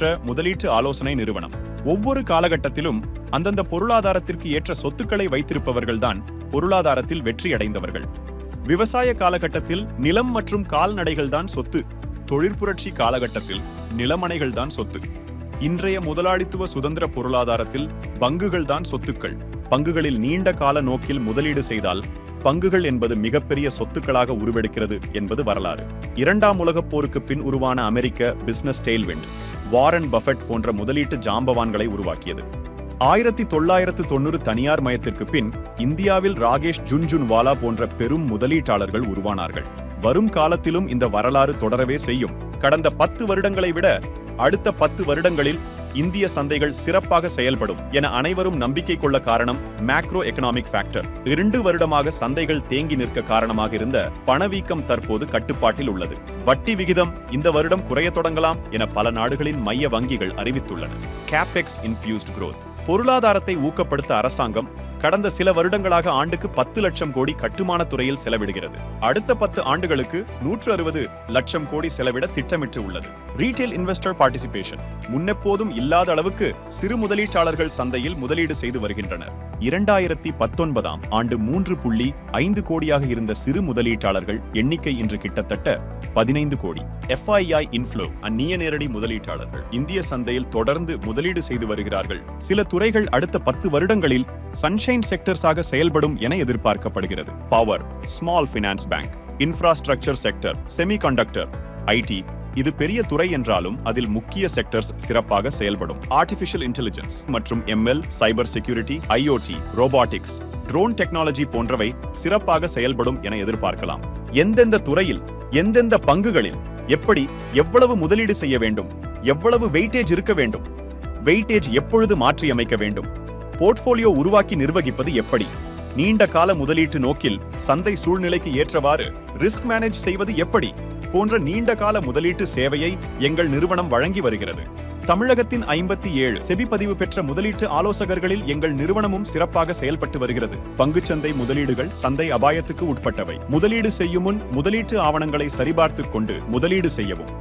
பெற்ற முதலீட்டு ஆலோசனை நிறுவனம். ஒவ்வொரு காலகட்டத்திலும் அந்தந்த பொருளாதாரத்திற்கு ஏற்ற சொத்துக்களை வைத்திருப்பவர்கள்தான் பொருளாதாரத்தில் வெற்றியடைந்தவர்கள். விவசாய காலகட்டத்தில் நிலம் மற்றும் கால்நடைகள்தான் சொத்து. தொழிற்புரட்சி காலகட்டத்தில் நிலமனைகள்தான் சொத்து. இன்றைய முதலாளித்துவ சுதந்திர பொருளாதாரத்தில் பங்குகள்தான் சொத்துக்கள். பங்குகளில் நீண்ட கால நோக்கில் முதலீடு செய்தால் பங்குகள் என்பது மிகப்பெரிய சொத்துக்களாக உருவெடுக்கிறது என்பது வரலாறு. இரண்டாம் உலகப் போருக்கு பின் உருவான அமெரிக்க பிசினஸ் டெயில்விண்ட் வாரன் பஃபெட் போன்ற முதலீட்டு ஜாம்பவான்களை உருவாக்கியது. 1990 தனியார் மயத்திற்கு பின் இந்தியாவில் ராகேஷ் ஜுன்ஜுன்வாலா போன்ற பெரும் முதலீட்டாளர்கள் உருவானார்கள். வரும் காலத்திலும் இந்த வரலாறு தொடரவே செய்யும். கடந்த 10 வருடங்களை விட அடுத்த 10 வருடங்களில் இந்திய சந்தைகள் சிறப்பாக செயல்படும் என அனைவரும் நம்பிக்கை கொள்ள காரணம் மேக்ரோ எக்கனாமிக் ஃபேக்டர். 2 வருடமாக சந்தைகள் தேங்கி நிற்க காரணமாக இருந்த பணவீக்கம் தற்போது கட்டுப்பாட்டில் உள்ளது. வட்டி விகிதம் இந்த வருடம் குறைய தொடங்கலாம் என பல நாடுகளின் மைய வங்கிகள் அறிவித்துள்ளன. Capex infused growth. பொருளாதாரத்தை ஊக்கப்படுத்த அரசாங்கம் கடந்த சில வருடங்களாக ஆண்டுக்கு 10 லட்சம் கோடி கட்டுமான துறையில் செலவிடுகிறது. அடுத்த 10 ஆண்டுகளுக்கு 160 லட்சம் கோடி செலவிட திட்டமிட்டு உள்ளது. Retail investor participation. முன்னெப்போதும் இல்லாத அளவுக்கு சிறு முதலீட்டாளர்கள் சந்தையில் முதலீடு செய்து வருகின்றனர். 2019ஆம் ஆண்டு 3.5 கோடியாக இருந்த சிறு முதலீட்டாளர்கள் எண்ணிக்கை இன்று கிட்டத்தட்ட 15 கோடி. FII இன்ஃப்ளோ அந்நிய நேரடி முதலீட்டாளர்கள் இந்திய சந்தையில் தொடர்ந்து முதலீடு செய்து வருகிறார்கள். சில துறைகள் அடுத்த 10 வருடங்களில் சன்ஷைன் செக்டர்ஸாக செயல்படும் என எதிர்பார்க்கப்படுகிறது. Power, small finance bank, infrastructure sector, semiconductor, IT இது பெரிய துறை என்றாலும் அதில் முக்கிய செக்டர்ஸ் சிறப்பாக செயல்படும். ஆர்டிஃபிஷியல் இன்டெலிஜென்ஸ் மற்றும் ML, cyber security, IoT, robotics, drone technology போன்றவை சிறப்பாக செயல்படும் என எதிர்பார்க்கலாம். எந்தெந்த துறையில் எந்தெந்த பங்குகளில் எப்படி எவ்வளவு முதலீடு செய்ய வேண்டும், எவ்வளவு வெயிட்டேஜ் இருக்க வேண்டும், வெயிட்டேஜ் எப்பொழுது மாற்றியமைக்க வேண்டும், போர்ட்ஃபோலியோ உருவாக்கி நிர்வகிப்பது எப்படி, நீண்ட கால முதலீட்டு நோக்கில் சந்தை சூழ்நிலைக்கு ஏற்றவாறு ரிஸ்க் மேனேஜ் செய்வது எப்படி போன்ற நீண்ட கால முதலீட்டு சேவையை எங்கள் நிறுவனம் வழங்கி வருகிறது. தமிழகத்தின் 57 செபி பதிவு பெற்ற முதலீட்டு ஆலோசகர்களில் எங்கள் நிறுவனமும் சிறப்பாக செயல்பட்டு வருகிறது. பங்குச்சந்தை முதலீடுகள் சந்தை அபாயத்துக்கு உட்பட்டவை. முதலீடு செய்யும் முன் முதலீட்டு ஆவணங்களை சரிபார்த்துக் கொண்டு முதலீடு செய்யவும்.